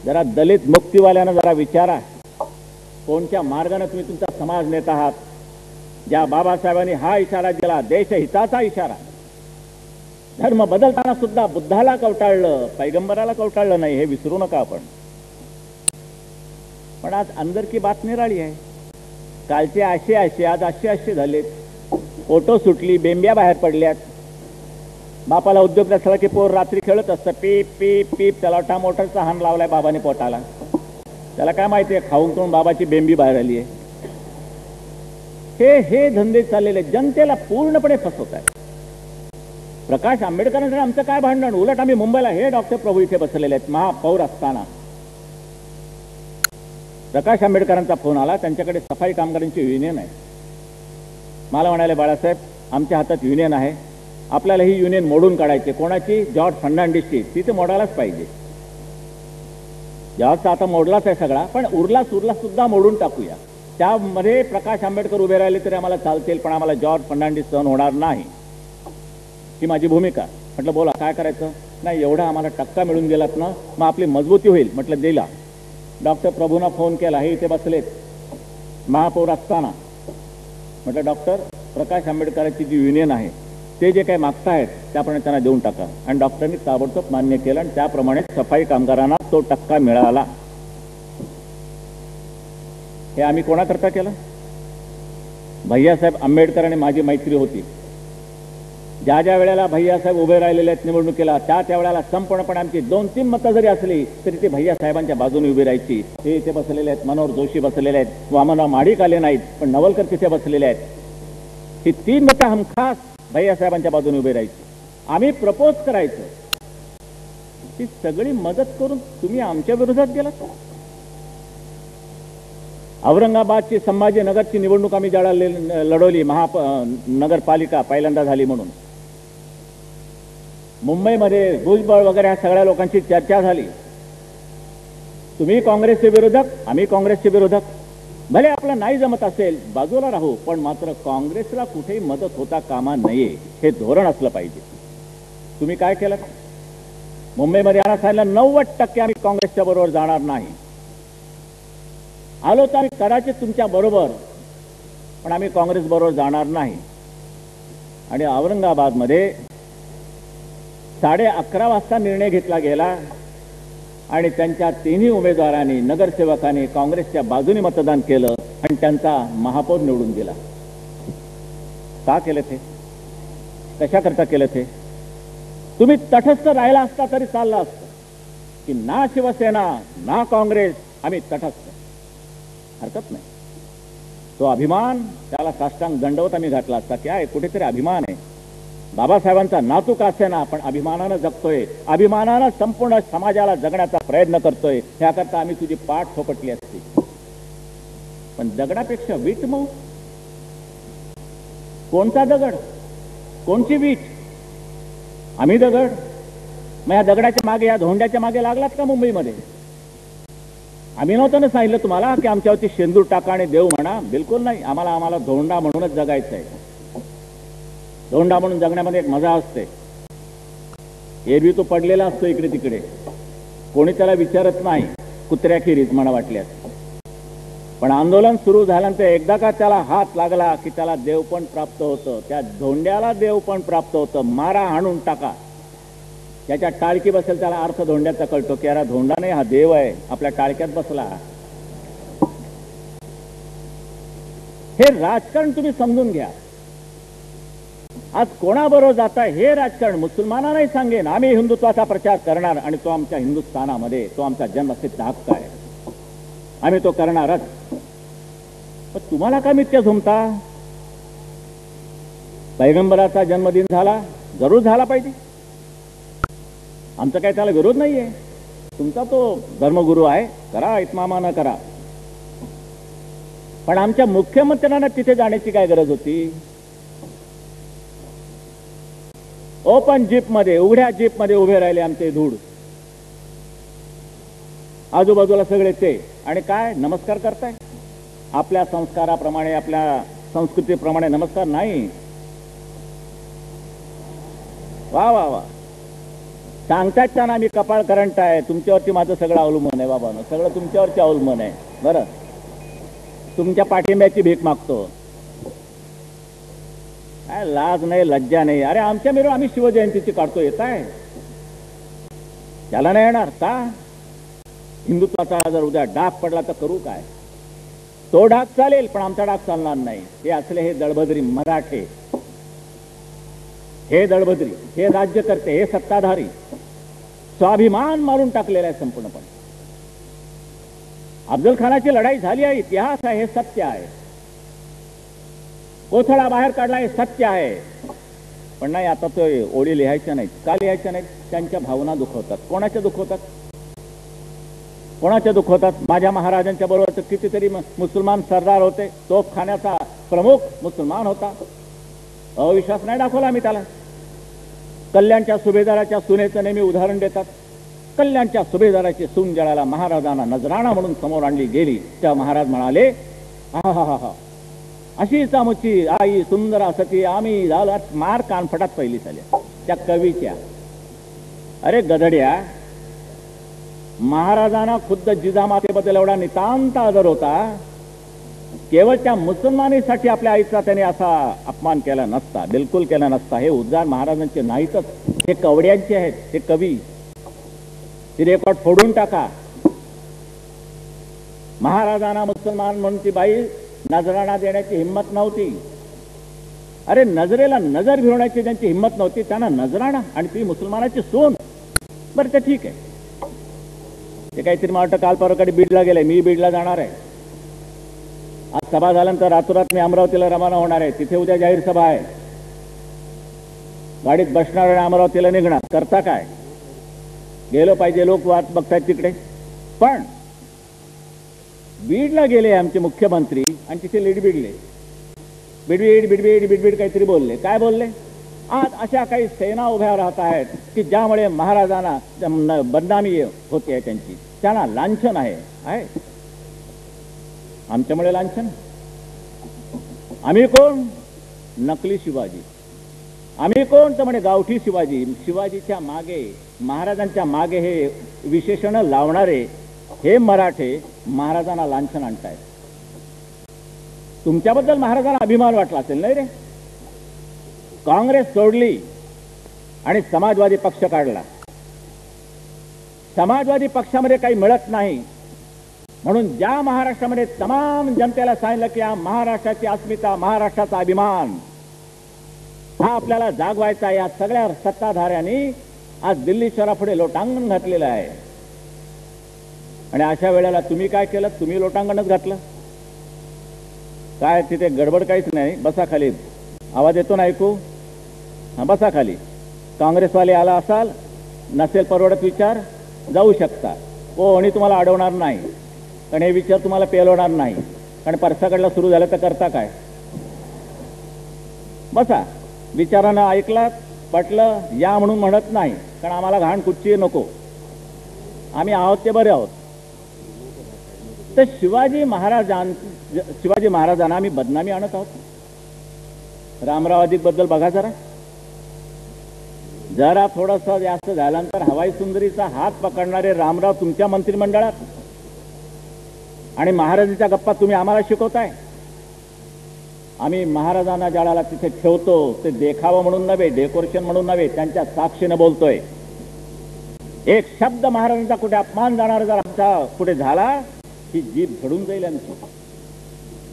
जरा दलित मुक्तीवाल्यांना जरा विचारा, कोणत्या मार्गाने तुम्ही तुमचा समाज नेत आहात. ज्या बाबासाहेबांनी हा इशारा दिला, देशहिताचा इशारा, धर्म बदलताना सुद्धा बुद्धाला कवटाळलं, पैगंबराला कवटाळलं नाही, हे विसरू नका आपण. पण आज अंदरकी बात निराळी आहे. कालचे असे आज असे झालेत. फोटो सुटली, बेंब्या बाहेर पडल्यात. बापाला उद्योग नसला की पोर रात्री खेळत असतं, पीप पीप पीप. त्याला मोटरचा हाण लावलाय बाबाने पोटाला. त्याला काय माहिती आहे, खाऊन खाऊन बाबाची बेंबी बाहेर आली आहे. हे धंदे चाललेले जनतेला पूर्णपणे फसवत आहे. प्रकाश आंबेडकरांकडे आमचं काय भांडण. उलट आम्ही मुंबईला, हे डॉक्टर प्रभू इथे बसलेले आहेत महापौर असताना. प्रकाश आंबेडकरांचा फोन आला, त्यांच्याकडे सफाई कामगारांची युनियन आहे. मला म्हणाले, बाळासाहेब आमच्या हातात युनियन आहे, आपल्याला ही युनियन मोडून काढायची. कोणाची? जॉर्ज फर्नांडिसची. तिथे मोडायलाच पाहिजे. जॉर्जचा आता मोडलाच आहे सगळा, पण उरला सुद्धा मोडून टाकूया. त्यामध्ये प्रकाश आंबेडकर उभे राहिले तरी आम्हाला चालतील, पण आम्हाला जॉर्ज फर्नांडिस सहन होणार नाही, ही माझी भूमिका. म्हटलं बोला काय करायचं. नाही, एवढा आम्हाला टक्का मिळून गेलात ना, मग आपली मजबूती होईल. म्हटलं दिला. डॉक्टर प्रभूंना फोन केला, हे इथे बसलेत महापौर असताना. म्हटलं डॉक्टर, प्रकाश आंबेडकरांची जी युनियन आहे ते जे काही मागतायत त्याप्रमाणे त्यांना देऊन टाका. आणि डॉक्टरांनी ताबडतोब मान्य केलं आणि त्याप्रमाणे सफाई कामगारांना तो टक्का मिळाला. हे आम्ही कोणाकरता केलं? भैयासाहेब आंबेडकर आणि माझी मैत्री होती. ज्या ज्या वेळेला भैयासाहेब उभे राहिलेले आहेत निवडणुकीला, त्या वेळेला संपूर्णपणे आमची 2-3 मतं जरी असली तरी ते भैयासाहेबांच्या बाजूने उभी राहायची. हे इथे बसलेले आहेत, मनोहर जोशी बसलेले आहेत, वामनराव महाडिक आले नाहीत, पण नवलकर तिथे बसलेले आहेत. ही 3 मतं हमखास भैयासाहेबांच्या बाजूने उभी राहायची. आम्ही प्रपोज करायचो, ही सगळी मदत करून तुम्ही आमच्या विरोधात गेलात. औरंगाबादची संभाजीनगरची निवडणूक आम्ही ज्याला लढवली, नगरपालिका पहिल्यांदा झाली म्हणून, मुंबईमध्ये भुजबळ वगैरे ह्या सगळ्या लोकांची चर्चा झाली. तुम्ही काँग्रेसचे विरोधक, आम्ही काँग्रेसचे विरोधक. भले आपलं नाही जमत असेल बाजूला राहू, पण मात्र काँग्रेसला कुठेही मदत होता कामा नये, हे धोरण असलं पाहिजे. तुम्ही काय केलं? मुंबईमध्ये यांना सांगितलं 90% आम्ही काँग्रेसच्या बरोबर जाणार नाही. आलो तर आम्ही कदाचित तुमच्या बरोबर, पण आम्ही काँग्रेस बरोबर जाणार नाही. आणि औरंगाबादमध्ये 11:30 वाजता निर्णय घेतला गेला आणि त्यांच्या 3ही उमेदवारांनी, नगरसेवकांनी काँग्रेसच्या बाजूने मतदान केलं आणि त्यांचा महापौर निवडून गेला. का केलं ते? कशाकरता केलं ते? तुम्ही तटस्थ राहिला असता तरी चालला असतं की ना शिवसेना ना काँग्रेस, आम्ही तटस्थ, हरकत नाही. तो अभिमान, त्याला साष्टांग दंडवत आम्ही घातला असता. काय कुठेतरी अभिमान आहे. बाबासाहेबांचा नातू का असेना, पण अभिमानानं जगतोय, अभिमानानं संपूर्ण समाजाला जगण्याचा प्रयत्न करतोय. त्याकरता आम्ही तुझी पाठ थोपटली असती. पण दगडापेक्षा वीट मऊ. कोणता दगड, कोणची वीट? आम्ही दगड. मग या दगडाच्या मागे, या धोंड्याच्या मागे लागलात का मुंबईमध्ये? आम्ही नव्हतं ना सांगितलं तुम्हाला की आमच्यावरती शेंदूर टाका आणि देव म्हणा? बिलकुल नाही. आम्हाला धोंडा म्हणूनच जगायचं आहे. धोंडा म्हणून जगण्यामध्ये एक मजा असते. एरवी तो पडलेला असतो इकडे तिकडे, कोणी त्याला विचारत नाही, कुत्र्याखेरीज म्हणा वाटल्यास. पण आंदोलन सुरू झाल्यानंतर एकदा का त्याला हात लागला की त्याला देव पण प्राप्त होतं, त्या धोंड्याला देव पण प्राप्त होतं. मारा, हाणून टाका, त्याच्या टाळकी बसेल त्याला अर्थ धोंड्याचा कळतो की अरे धोंडा नाही, हा देव आहे, आपल्या टाळक्यात बसला. हे राजकारण तुम्ही समजून घ्या. आज कोणाबरोबर जाता हे राजकारण मुसलमानांनाही सांगेन, आम्ही हिंदुत्वाचा प्रचार करणार आणि तो आमच्या हिंदुस्थानामध्ये, तो आमचा जन्मसिद्ध हक्क आहे, आम्ही तो करणारच. पण तुम्हाला काय मिथ्या झुमता? पैगंबराचा जन्मदिन झाला, जरूर झाला पाहिजे, आमचा काय त्याला विरोध नाहीये. तुमचा तो धर्मगुरू आहे, करा, इतमामानं करा. पण आमच्या मुख्यमंत्र्यांना तिथे जाण्याची काय गरज होती? ओपन जीपमध्ये, उघड्या जीपमध्ये उभे राहिले आमचे धूड, आजूबाजूला सगळे ते, आणि काय नमस्कार करताय? आपल्या संस्काराप्रमाणे, आपल्या संस्कृतीप्रमाणे नमस्कार नाही. वा वा वा. सांगताच ना, मी कपाळ करंट आहे, तुमच्यावरती माझं सगळं अवलंबून आहे बाबांनो, सगळं तुमच्यावरती अवलंबून आहे. बरं, तुमच्या पाठिंब्याची भीक मागतो. काय लाज नाही, लज्जा नाही. अरे आमच्या मिळून आम्ही शिवजयंतीची काढतो, येत आहे त्याला नाही येणार का? हिंदुत्वाचा जर उद्या डाग पडला तर करू काय? तो डाग चालेल, पण आमचा डाग चालणार नाही. हे असले हे दळभद्री मराठे, हे दळभद्री, हे राज्यकर्ते, हे सत्ताधारी स्वाभिमान मारून टाकलेला आहे संपूर्णपणे. अफजल खानाची लढाई झाली आहे, इतिहास आहे, हे सत्य आहे. कोथळा बाहेर काढला, हे सत्य आहे. पण नाही, आता तो ओळी लिहायच्या नाहीत. का लिहायच्या नाहीत? त्यांच्या भावना दुखवतात. कोणाच्या दुखवतात? कोणाच्या दुखवतात? माझ्या महाराजांच्या बरोबर तर कितीतरी मुसलमान सरदार होते. तोफखान्याचा प्रमुख मुसलमान होता. अविश्वास नाही दाखवला आम्ही त्याला. कल्याणच्या सुभेदाराच्या सुनेचं नेहमी उदाहरण देतात. कल्याणच्या सुभेदाराची सून जळाला महाराजांना नजराणा म्हणून समोर आणली गेली, त्या महाराज म्हणाले, हा हा हा हा, अशीच आमची आई सुंदर असती, आम्ही झाला मार कानफटात पहिली झाल्या त्या कवीच्या. अरे गधड्या, महाराजांना खुद्द जिजामातेबद्दल एवढा नितांत आदर होता, केवळ त्या मुसलमानीसाठी आपल्या आईचा त्याने असा अपमान केला नसता, बिलकुल केला नसता. हे उद्गार महाराजांचे नाहीतच, हे कवड्यांचे आहेत, हे कवी. ती रेकॉर्ड फोडून टाका. महाराजांना मुसलमान म्हणून ती बाई नजराणा देण्याची हिंमत नव्हती. अरे नजरेला नजर भिरवण्याची ज्यांची हिंमत नव्हती त्यांना नजराणा, आणि ती मुसलमानाची सून. बरं, ते ठीक आहे. ते काहीतरी मला वाटतं काल परवाकडे बीडला गेले. मी बीडला जाणार आहे. आज सभा झाल्यानंतर रातोरात मी अमरावतीला रवाना होणार आहे. तिथे उद्या जाहीर सभा आहे. गाडीत बसणार आणि अमरावतीला निघणार. करता काय? गेलो पाहिजे, लोक वाट बघतायत तिकडे. पण बीडला गेले आमचे मुख्यमंत्री आणि तिथे लिडबिडले. बिडबीड बिडबीड बिडबीड काहीतरी बोलले. काय बोलले? आज अशा काही सेना उभ्या राहत आहेत की ज्यामुळे महाराजांना बदनामी होते आहे, त्यांची, त्यांना लांछन आहे. आमच्यामुळे लांछन? आम्ही कोण? नकली शिवाजी. आम्ही कोण? तर म्हणे गावठी शिवाजी. शिवाजीच्या मागे, महाराजांच्या मागे हे विशेषण लावणारे हे मराठे महाराजांना लांछन आणतायत. तुमच्याबद्दल महाराजांना अभिमान वाटला असेल, नाही रे? काँग्रेस सोडली आणि समाजवादी पक्ष काढला. समाजवादी पक्षामध्ये काही मिळत नाही म्हणून ज्या महाराष्ट्रामध्ये तमाम जनतेला सांगितलं की या महाराष्ट्राची अस्मिता, महाराष्ट्राचा अभिमान हा आपल्याला जागवायचा, या सगळ्या सत्ताधाऱ्यांनी आज दिल्ली शहरापुढे लोटांगण घातलेलं आहे. आणि अशा वेळेला तुम्ही काय केलं? तुम्ही लोटांगणच घातलं. काय तिथे गडबड काहीच नाही. बसा खाली. आवाज येतो ना ऐकू? हा, बसा खाली. काँग्रेसवाले आला असाल, नसेल परवडत विचार, जाऊ शकता. कोणी तुम्हाला अडवणार नाही, कारण हे विचार तुम्हाला पेलवणार नाही. कारण परसाकडला सुरू झालं तर करता काय? बसा. विचारानं ऐकलात, पटलं, या म्हणून म्हणत नाही, कारण आम्हाला घाण कुठची नको. आम्ही आहोत ते बरे आहोत. तर शिवाजी महाराजांना आम्ही बदनामी आणत आहोत. रामराव अधिक बद्दल बघा जरा थोडंसं जास्त झाल्यानंतर हवाई सुंदरीचा हात पकडणारे रामराव तुमच्या मंत्रिमंडळात, आणि महाराजांच्या गप्पा तुम्ही आम्हाला शिकवताय. आम्ही महाराजांना ज्याला तिथे ठेवतो ते देखावा म्हणून नव्हे, डेकोरेशन म्हणून नव्हे, त्यांच्या साक्षीने बोलतोय. एक शब्द महाराजांचा कुठे अपमान जाणार जर आमचा कुठे झाला की जीभ झडून जाईल आमची,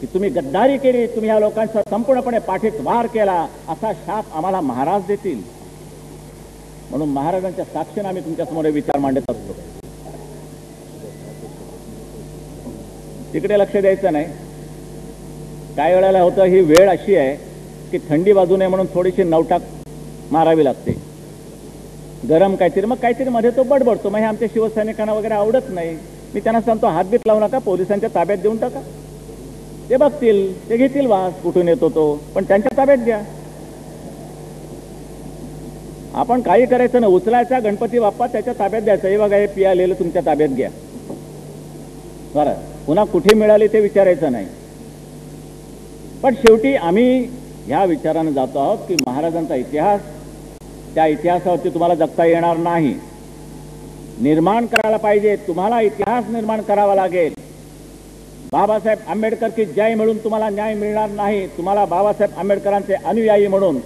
की तुम्ही गद्दारी केली, तुम्ही या लोकांचा संपूर्णपणे पाठीत वार केला, असा शाप आम्हाला महाराज देतील. म्हणून महाराजांच्या साक्षीने आम्ही तुमच्यासमोर विचार मांडत असतो. तिकडे लक्ष द्यायचं नाही. काही वेळेला होतं, ही वेळ अशी आहे की थंडी बाजू नये म्हणून थोडीशी नवटाक मारावी लागते. गरम काहीतरी, मग काहीतरी मध्ये तो बडबडतो. मग हे आमच्या शिवसैनिकांना वगैरे आवडत नाही. मी त्यांना सांगतो, हातबीत लावू नका, पोलिसांच्या ताब्यात देऊन टाका. ते बघतील, ते घेतील वास कुठून येतो तो, पण त्यांच्या ताब्यात द्या. आपण काही करायचं ना, उचलायचा गणपती बाप्पा त्याच्या ताब्यात द्यायचं. हे बघा, हे पियालेलं तुमच्या ताब्यात घ्या. बरं, पुन्हा कुठे मिळाली ते विचारायचं नाही. पण शेवटी आम्ही ह्या विचारानं जातो आहोत की महाराजांचा इतिहास, त्या इतिहासावरती तुम्हाला जगता येणार नाही. निर्माण करायला पाहिजे. तुम्हाला इतिहास निर्माण करावा लागेल. बाबासाहेब आंबेडकर की जय म्हणून तुम्हाला न्याय मिळणार नाही. तुम्हाला बाबासाहेब आंबेडकरांचे अनुयायी म्हणून